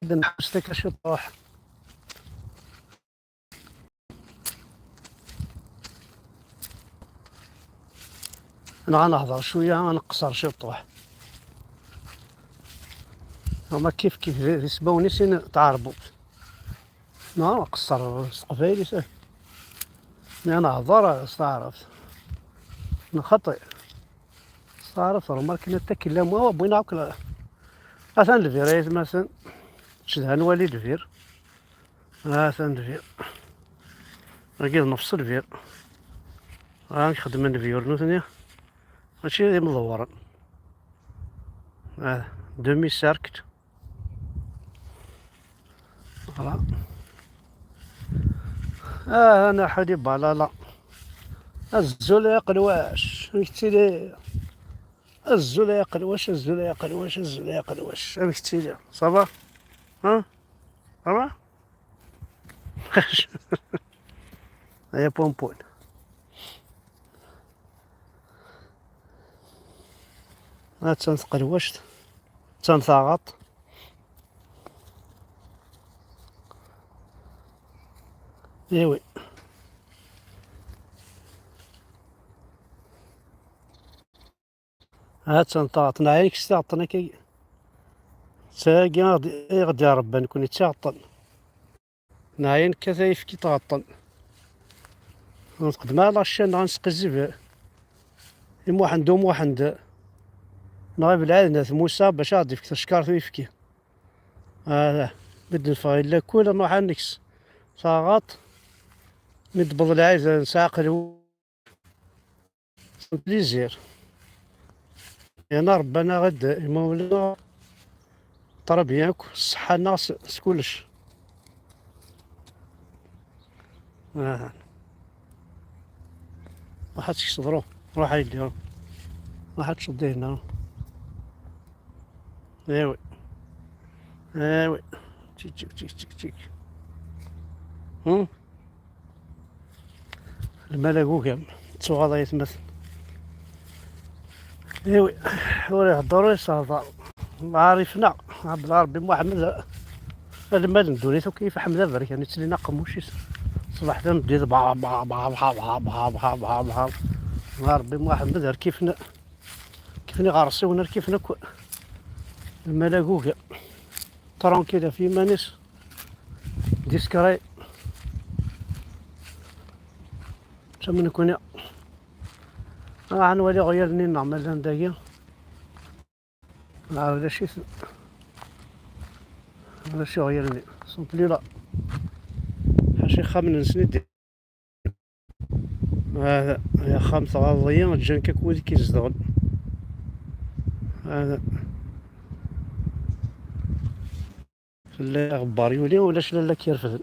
نحبس لك شي طروح. انا غنهضر شويه غنقصر شي طروح. هما كيف يسبوني سين تعربوا. انا نقصر قبايلي ساهل. انا هضر استعرف نخطئ استعرف راه ما كاين حتى كلام هو بغينا عاوك مثلا الفيريز مثلا شدها نولي الفير مثلا الفير راه نفس الفير راه نخدم الفيور نوثنيا ماشي غير مدورا دومي ساركت فوالا. انا حدي بالالا الزول يا قلواش كتيلي الزول يا قلواش الزول يا قلواش الزول يا قلواش كتيلي صافا ها صافا. هيا بونبون ها تنقلواشت تنثاغط ايوي. ها تنطاط نعيك ستعطنا كي ساقي غادي ربي نكون يتعطل نعين كذا كي تعطل نقدم على الشان غنسقي الزبال موحد وموحد نغيب العاد موسى باش غادي فيك تشكار فيفكي بد نفايل كل نروح نكس صاغط ندبض العايز نساقل بليزير انا ربنا غد مولانا طرب ياك الصحة ناس كلش ما حدش يصدرو روح يديرو ما حدش يديه هنا ايوي ايوي تيك تيك تيك تيك تيك الملك كام تسوغاضا يتمثل ايوي وراه يهضروا يصافا عارفنا عبد ربي محمد المال ندوريتو كيف حمله برك يعني تسلينا قموشي صباح ندير با با با با با با با با با ربي محمد كيفني غارسونا كيفنا الملاقوكا ترونكيلا في مانيس ديسكراي تمن نكون غنولي غيرني نعمل داكيا هذا شي هذا شي غيرني صنت لي لا حاشي خامن نسند هذا يا خامسة غاضية جان كاكودي كيزدغل هذا لا غبار يولي ولاش لالا كيرفد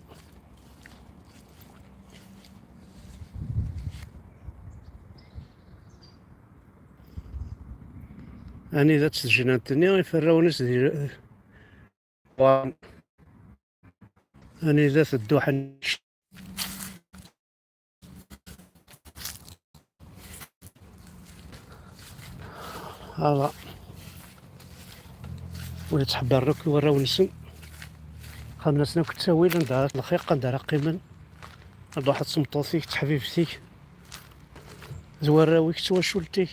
اني ذات الجنانتني غيفراو ناس ديال اني ذات الدوحة هذا ولا تحب الركن وراو نسن خمنا سنة كنت ساوي ندار الخيق ندار قيمن هاد واحد صمطوطيك تحبيبتيك زواراويك تواشولتيك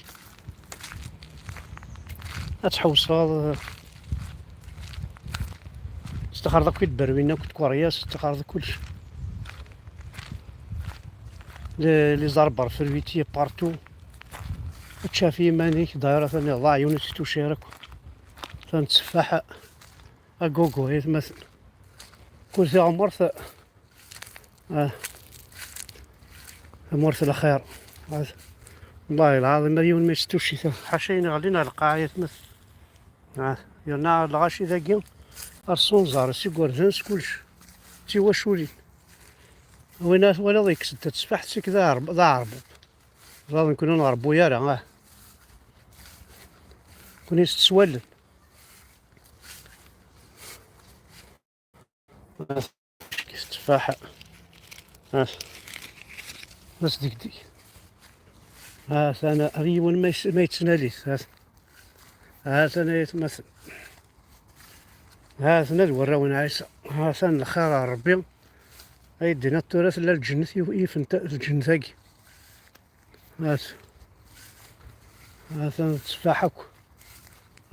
هتحوس هذا استخرج كل بروينا كنت كورياس استخرج كلش لي زربر في الفيتي بارتو تشافي مانيك دايره ثاني ضاع يونس تشارك تنتسفح اكوكو هي مثلا كل شيء عمرت عمرت الخير والله العظيم مليون ما يستوشي حاشينا غادينا القاعية مثل يرنا الغاشي ذاكي الصنزار سيكوردانس كلش تيواشولي وين ولا ضيك ستة تسبح سيك ذا عربو غادي نكونو نغربو يارا كون يستسولن كيستفاح بس ديك أنا ريون ما يتسناليس ها أنا يتمثل ها ثنا وراونا عيسى، ها ثنا الخير على ربي، يدينا التراث لا الجنة يفنت الجنة. هات ثنا التفاحة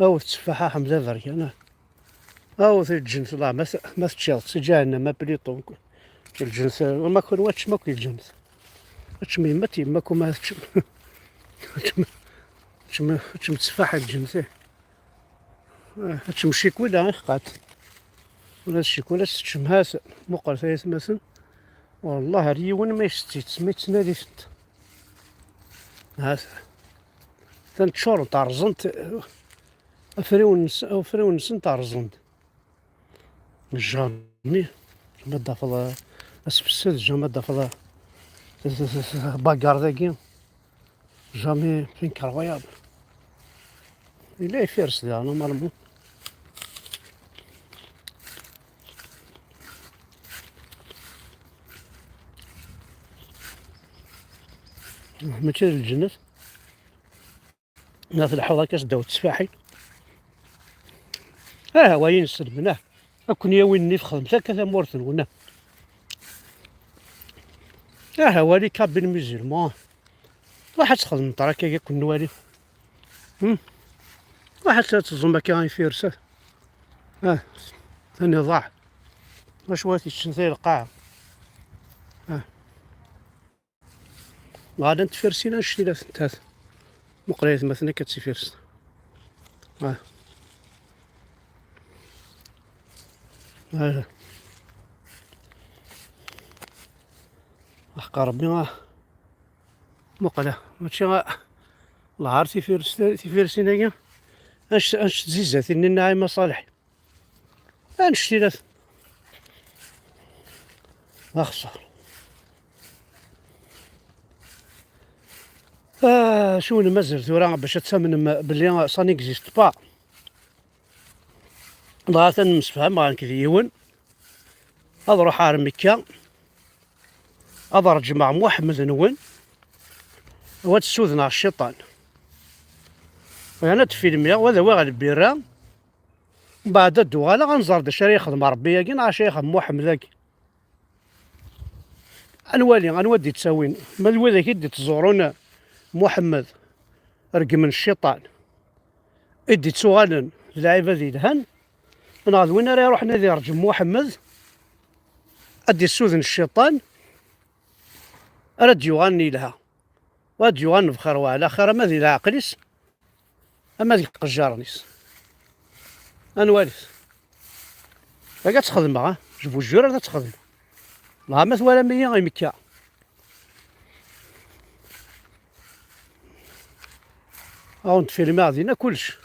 أو التفاحة حمزة فريانة أو في الجنة لا ما تشيل سجانا ما بليطون الجنة وما كون واتش ما كل الجنة واتش ميمتي ما كون ما تشم تفاحة الجنة تشم شيكولا قات ولا الشيكولا تشم هاس مقر ثلاث مثلا والله ريون ما يشتي سميت نادي فت هاس تنتشور تاع رزنت فريون نسن تاع رزنت جامي مادة فضا اسفسد جامي مادة فضا باكار ذاكي جامي فين كرويابل إلا يفيرس ذا نورمالمون ماشي الجنة ناس الحوضة كاش تسفاحي هو ينسد منه أكون يا وين نفخذ كذا مورثن ونا هو لي كابين ميزيرمون واحد تخدم طراكا يكون نوالي واحد تزوم كان يفيرسه ثاني ضاع واش واتي تشنثي القاع غادا نتفرسينا نشتي لا ثلاث مقريت مثلا كتسيفيرس هذا حق ربي مقله ماشي الله عارف تيفيرسينا كاع اش تزيزات اني ناعم مصالح نشتي لا اخسر شو نمزل ثورا باش تسمن بلي سا نيكزيست با ضاعت نمسفهم غنكذيون اروح على مكة اضرج مع محمد نون وتسوذنا الشيطان وانا تفيلمي وهذا واغ البيران بعد الدوغالا غنزار دا شري يخدم ربي ياكي نا شي يخدم محمد ذاك غنودي تساوين ما الوذاك يدي تزورون محمد رقم الشيطان ادي تسوغالن العيبة ذي دهن انا وين راه يروح نادي رجم محمد ادي السوذن الشيطان راه يغني لها واد يغني بخير وعلى خير ما ذي العقليس اما ذيك قجارنيس انواليس راك تخدم جبو الجور راك تخدم ما مثل ولا مية غير مكة نتفيلمي غادينا كلش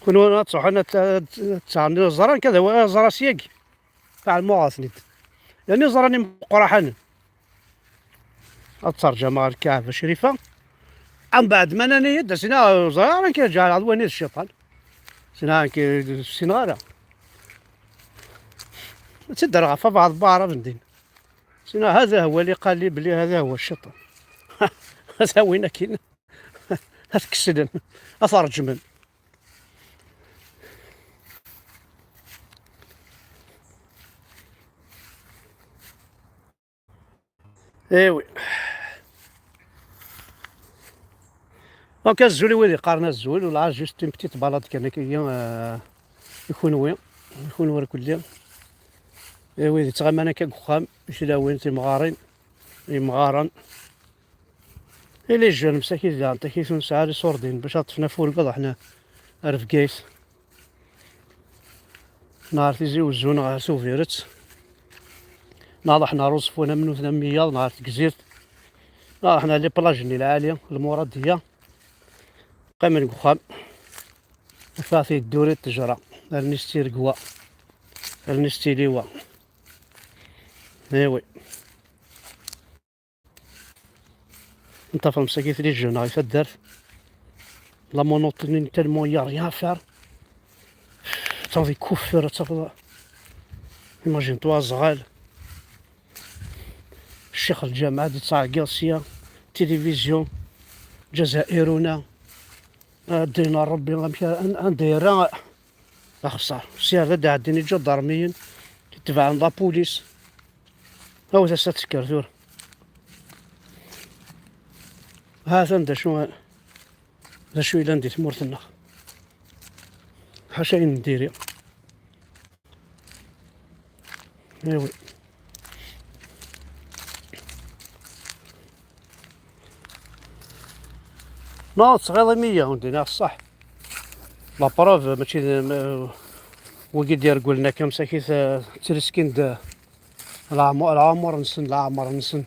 كنا تصح انا تعني زران كذا وزرا سياق تاع المواصلين يعني زراني مقرحان الترجمة الكعبة الشريفة عن بعد ما انا يد سنا زران كيرجع عدواني الشيطان سنا كي سنغارة تدرى غفا بعض بعرف ندين سنا هذا هو اللي قال لي بلي هذا هو الشيطان هذا وين كاين هتكسدن أترجمن ايوي دونك الزول ويلي قارنا الزول ولا جوست بتيت بلاط كان يكون وين يكون ورا كل ايوي تغمى انا كخام شي لاوين تيمغارين يمغارن إلي جون مساكين زعما كيفون ساعة صوردين باش عطفنا فوق القضا حنا رفقايس نهار تيزيو الزون غا سوفيرت ناض حنا روصفونا منو 800 نهار تكزيرت ناض حنا لي بلاجني العالية المرادية قام نقخام فاتي الدوري التجرة النستي رقوا النستي ليوا ايوي انت فهم ساكيت لي جون غا يفدر لا مونوتوني تالمون يا ريان فار صافي كفر صافي ايماجين توا زغال الشيخ الجامعة دي تاع قاسية تلفزيون جزائرنا دينا ربي غنمشي نديرها لا خسارة سي هذا عندنا جدرميين تبع عند لابوليس هو تسا تسكر هذا ندا شنو ذا شو إلا نديت مورثنا حاشا نديري ايوي ناض صغيرة 100 ندينا صح لا بروف ماشي وكي دير قولنا كم ساكيت ترسكين دا العمر نسن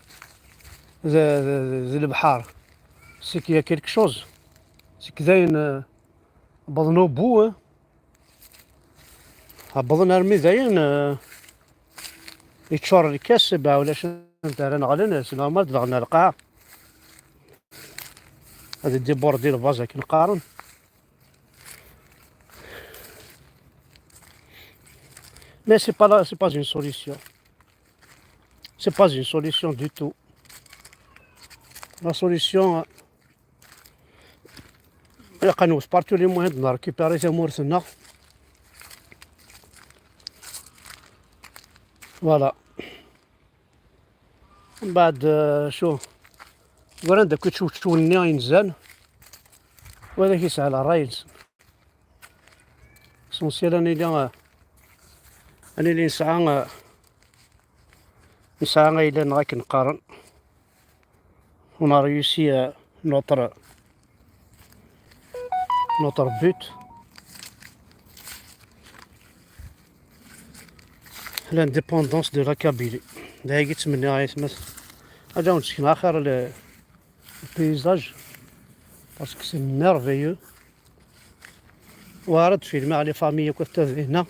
ذي البحار سي كيا كيلك شوز سي كداين بضنو بو بضن ارمي داين يتشور الكاس باع ولا شنو دار نغلن سنا ما دغنا القاع هذا الديبور ديال الفازا كنقارن mais c'est pas une solution c'est pas une solution du tout la solution قنوس بارتو لي موين نركيبيري تمورثنا فوالا من بعد شو ورا داك تشوف توني ينزل وهذاك يسعى على الرايلز سونسيال انا اللي نسعى إلا نغاك نقارن on a réussi notre but l'indépendance de la Kabylie دايا يتمنى غيتمثل هذا ونسكن آخر البيزاج باسكو سي ميرفيو وارد فيلم على فامي كنت هنا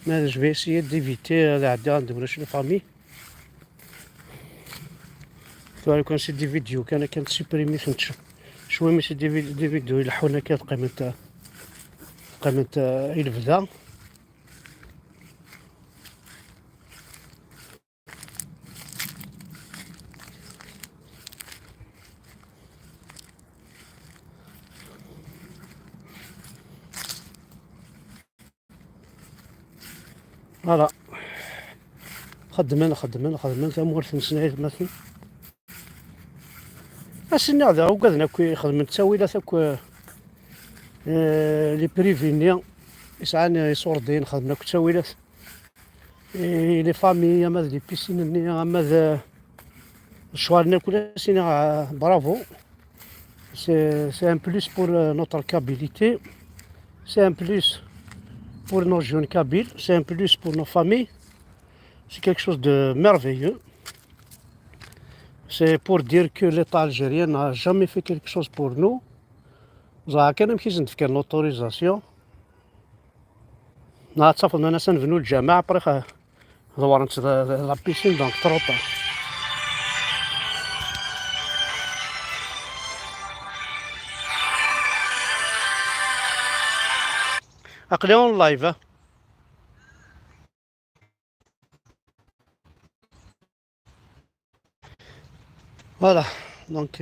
ما جو في اسيي ديفيتي هذا عندي غندوش لي فامي لو كان سي دي فيديو كانت سوبريمي فهمت شويه ماشي دي فيديو يلحونا كانت قيمة الفدا فوالا خدمنا تمورث نسنايت مثلا اسني هذا وقدنا كي خدمت تساوي ثاك لي بريفينيا يسعاني يصوردين خدمنا كتساوي لي فامي ماذا لي بيسين ماذا شوالنا كل سينا برافو سي ان بلوس بور نوتر كابيليتي سي ان بلوس pour nos jeunes Kabyles, c'est un plus pour nos familles, c'est quelque chose de merveilleux. C'est pour dire que l'État algérien n'a jamais fait quelque chose pour nous. كان يمكن نتفكر l'autorisation. نتصافى أنا سنبنو الجامع بريخ دورت لا بيسين دونك تروطا. أقلي اون لايف فوالا دونك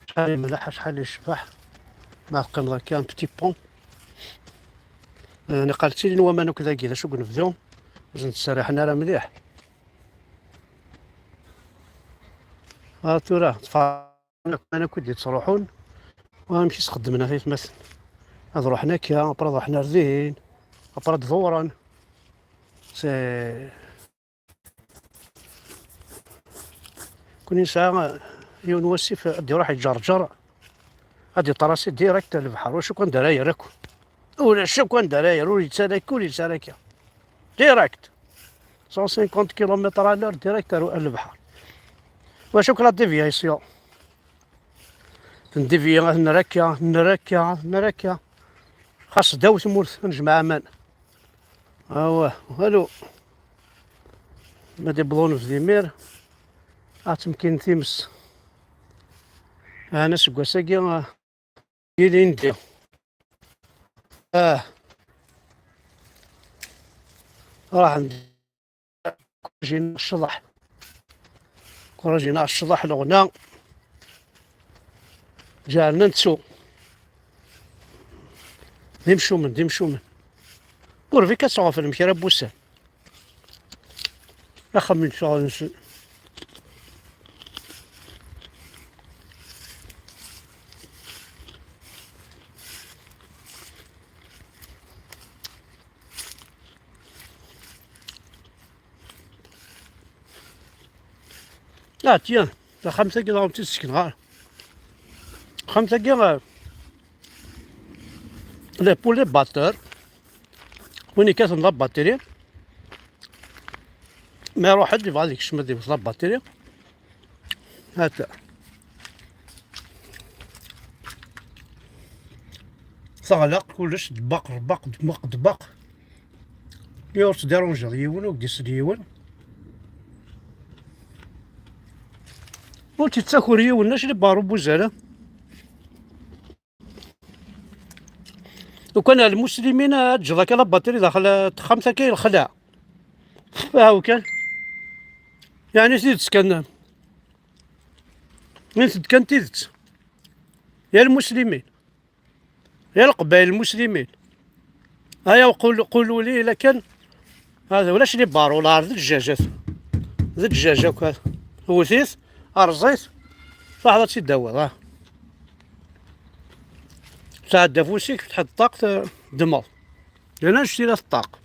شحال الملاحة شحال الشباح ما قيم كان بتي بون أنا قالت لي نوا مانو كذا كذا شو نبداو باش نتسرحنا راه مليح توراه أنا كنت تروحون ونمشي خدمنا في مثلا هاد روحنا كيا ابرا روحنا رزين ابرا دوران سي كوني ساعة يونوسيف غادي يروح يجرجر غادي طراسي ديريكت للبحر واش كون دراير راكو ولا شو كون دراير ولي تسالك ديريكت 150 كيلومتر على الأور ديريكت للبحر واش كلا ديفياسيون نديفيا نركا خاص داو تمورث نجمع امان هالو مادي بلون في ديمير تمكن تيمس انا سكواساكي يلي ندير راح جينا الشطح الشطح الغناء جعلنا نتسو دي مشومن دي مشومن ورفي كتغوف المكرا بوسان اخا من شغل لا تيان لا 5 كيلو تسكن غار 5 كيلو لي بولي باتور وين كاتم لا باتري ما يروح حد يبغى ديك الشمال ديال لا باتري هاتا صغلق كلش دباق رباق دماق دباق يورس ديرونجا ديون وديس ديون ولتي تاكل يون ناش اللي بارو بوزاله وكان المسلمين تجرك لا باتري داخل 5 كيلو خدع هاو كان يعني زيدت كان نزيد كان تيدت يا المسلمين يا القبائل المسلمين هيا قولوا لي الا كان هذا ولاش لي بارو لا ذي الدجاجات ذي الدجاجه وكذا وثيث ارزيت واحد شي دوا تاع دافوسيك تحط الطاق دمر انا نشتي الطاق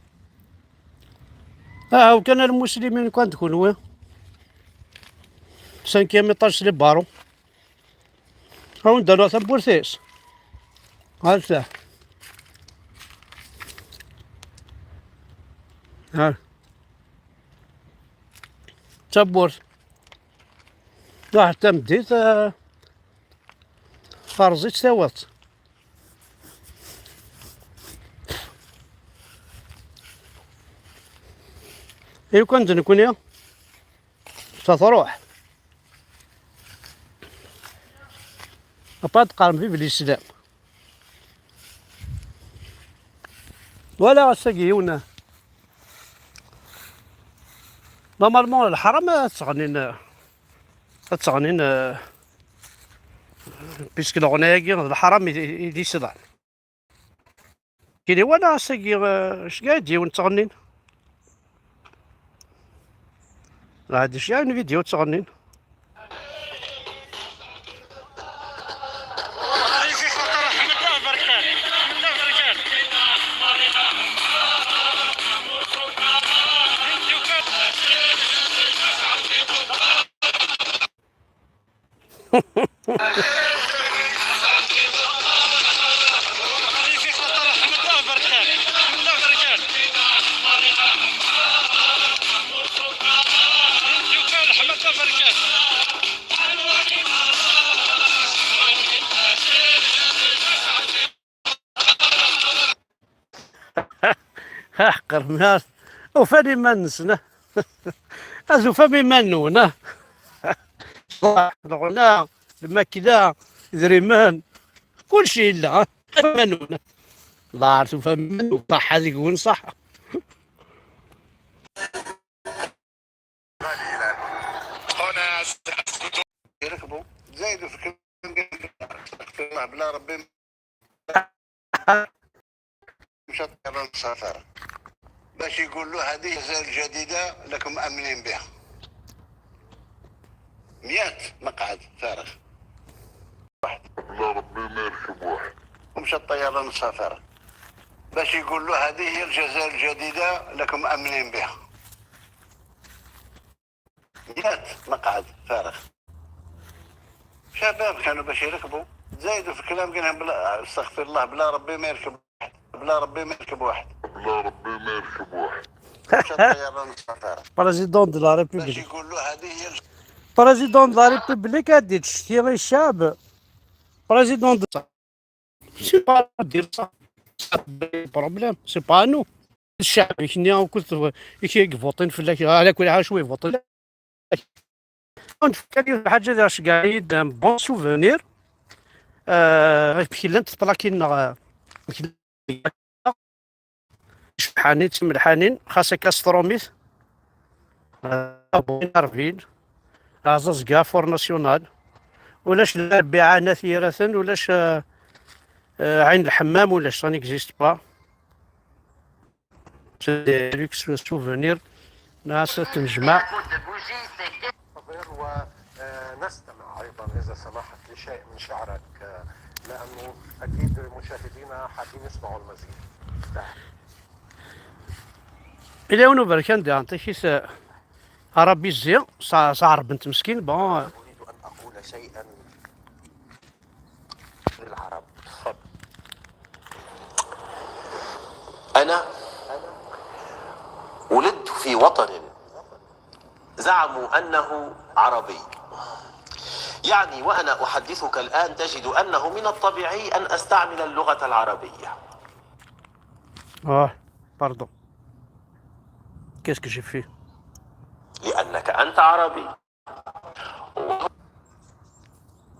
وكان المسلمين كان تكون وين 5 متر لي بارو هاو نديرو حتى بورثيس هاتا ها تبورت واحد تمديت فرزيت سوات ايوا كنت نكون يا تروح أباد قارن في بالإسلام ولا ساقيونا نورمالمون الحرام تغنين بيسك الغناية الحرام يدي صدع كيدي ولا ساقي اش قاعد يون تغنين لا هادي شي يعني فيديو تغنين حقر الناس وفاني منسنا ازو فمي منونا الغناء الماكلة الريمان كل شيء لا منونا الله عارف فمن صح هذيك يقول صح يركبوا زايدوا في كلمة بلا ربي مش طيران سفر باش يقول له هذه جزائر جديدة لكم آمنين بها 100 مقعد فارغ واحد لا ربي ما يركب واحد ومشى الطيران سافر باش يقول له هذه هي الجزائر الجديدة لكم آمنين بها 100 مقعد فارغ شباب كانوا باش يركبوا زايدوا في الكلام قالها بلا استغفر الله بلا ربي ما يركب واحد بلا ربي ما يركب واحد بلا ربي ما يركب واحد مشى الطيران سافر بريزيدون دو لا باش ريبوبليك يقول له هذه هي بريزيدون دو لا ريبوبليك غادي تشتي غير الشعب بريزيدون دو سي با دير صح بروبليم سي با نو الشعب كنا كنت كيفوطين في على كل حال شويه يفوطين نفكر حاجه داش قاعد بون سوفونير كي لانت طلاكين شحانين تم الحانين خاصك كاستروميت بوين عرفين عزاز كاع فور ناسيونال ولاش البيعة نثيرة ولاش عين الحمام ولا ça n'existe pas. C'est des luxe souvenirs. ناس تنجمع. ونستمع أيضا إذا سمحت لشيء من شعرك، لأنه أكيد مشاهدينا حابين يسمعوا المزيد. إلى ونو برك عندي كيس عربي الزي صار بنت مسكين بون. أريد أن أقول شيئا للعرب. أنا ولدت في وطن زعموا أنه عربي، يعني وأنا أحدثك الآن تجد أنه من الطبيعي أن أستعمل اللغة العربية. باردون. Qu'est-ce que j'ai fait? لأنك أنت عربي.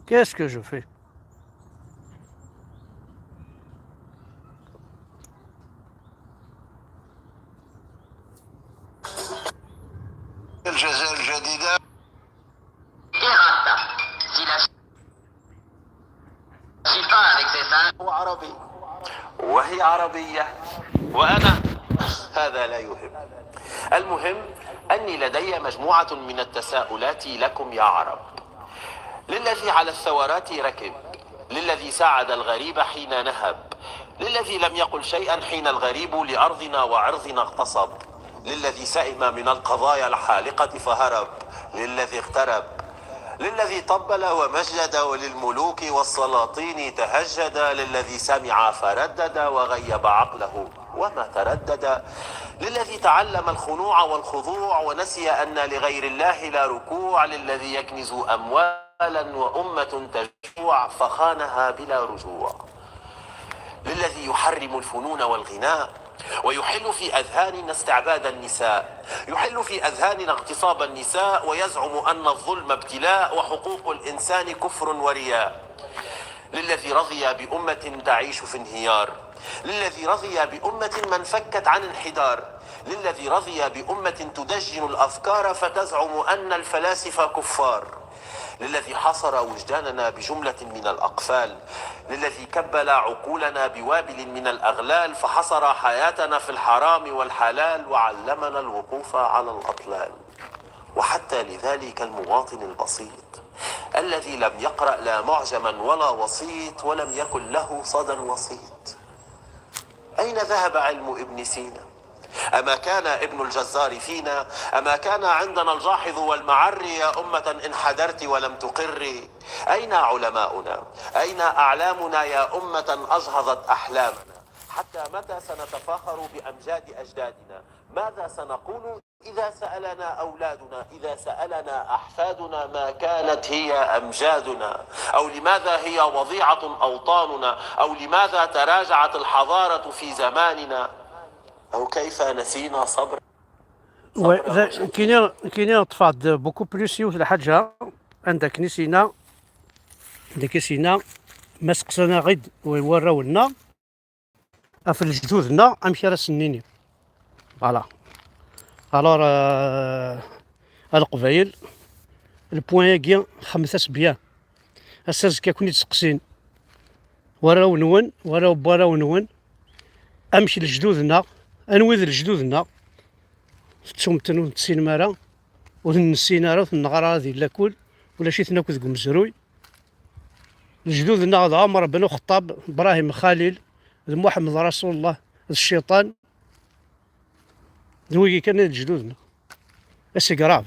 Qu'est-ce que je fais? الجزائر الجديدة هو عربي وهي عربية وأنا هذا لا يهم. المهم أني لدي مجموعة من التساؤلات لكم يا عرب. للذي على الثورات ركب، للذي ساعد الغريب حين نهب، للذي لم يقل شيئا حين الغريب لأرضنا وعرضنا اغتصب، للذي سئم من القضايا الحالقة فهرب، للذي اغترب، للذي طبل ومجد وللملوك والسلاطين تهجد، للذي سمع فردد وغيب عقله وما تردد، للذي تعلم الخنوع والخضوع ونسي أن لغير الله لا ركوع، للذي يكنز أموالا وأمة تجوع فخانها بلا رجوع، للذي يحرم الفنون والغناء ويحل في أذهاننا استعباد النساء، يحل في أذهاننا اغتصاب النساء ويزعم أن الظلم ابتلاء وحقوق الإنسان كفر ورياء، للذي رضي بأمة تعيش في انهيار، للذي رضي بأمة من فكت عن انحدار، للذي رضي بأمة تدجن الأفكار فتزعم أن الفلاسفة كفار، للذي حصر وجداننا بجملة من الأقفال، للذي كبل عقولنا بوابل من الأغلال فحصر حياتنا في الحرام والحلال وعلمنا الوقوف على الأطلال. وحتى لذلك المواطن البسيط الذي لم يقرأ لا معجما ولا وسيط ولم يكن له صدى وسيط، أين ذهب علم ابن سينا؟ أما كان ابن الجزار فينا؟ أما كان عندنا الجاحظ والمعري يا أمة انحدرت ولم تقري؟ أين علماؤنا؟ أين أعلامنا يا أمة أجهضت أحلامنا؟ حتى متى سنتفاخر بأمجاد أجدادنا؟ ماذا سنقول إذا سألنا أولادنا، إذا سألنا أحفادنا ما كانت هي أمجادنا؟ أو لماذا هي وضيعة أوطاننا؟ أو لماذا تراجعت الحضارة في زماننا؟ أو كيف نسينا صبر؟ كاينين طفاد بوكو بلوس يوث الحاجة عندك نسينا ما سقسنا غد ويوراولنا في الجدودنا امشي راه سنيني فوالا. الوغ القبايل البوان 5 سبيان اساس كيكون يتسقسين وراو نون وراو نون امشي لجدودنا انوذ لجدودنا تسومتن السينمارا ونسينا راه النغرا هذه لا كل ولا شي تناكل ذوك مزروي لجدودنا هذا عمر بن الخطاب ابراهيم خليل محمد رسول الله الشيطان ذوي كان لجدودنا اسي كراف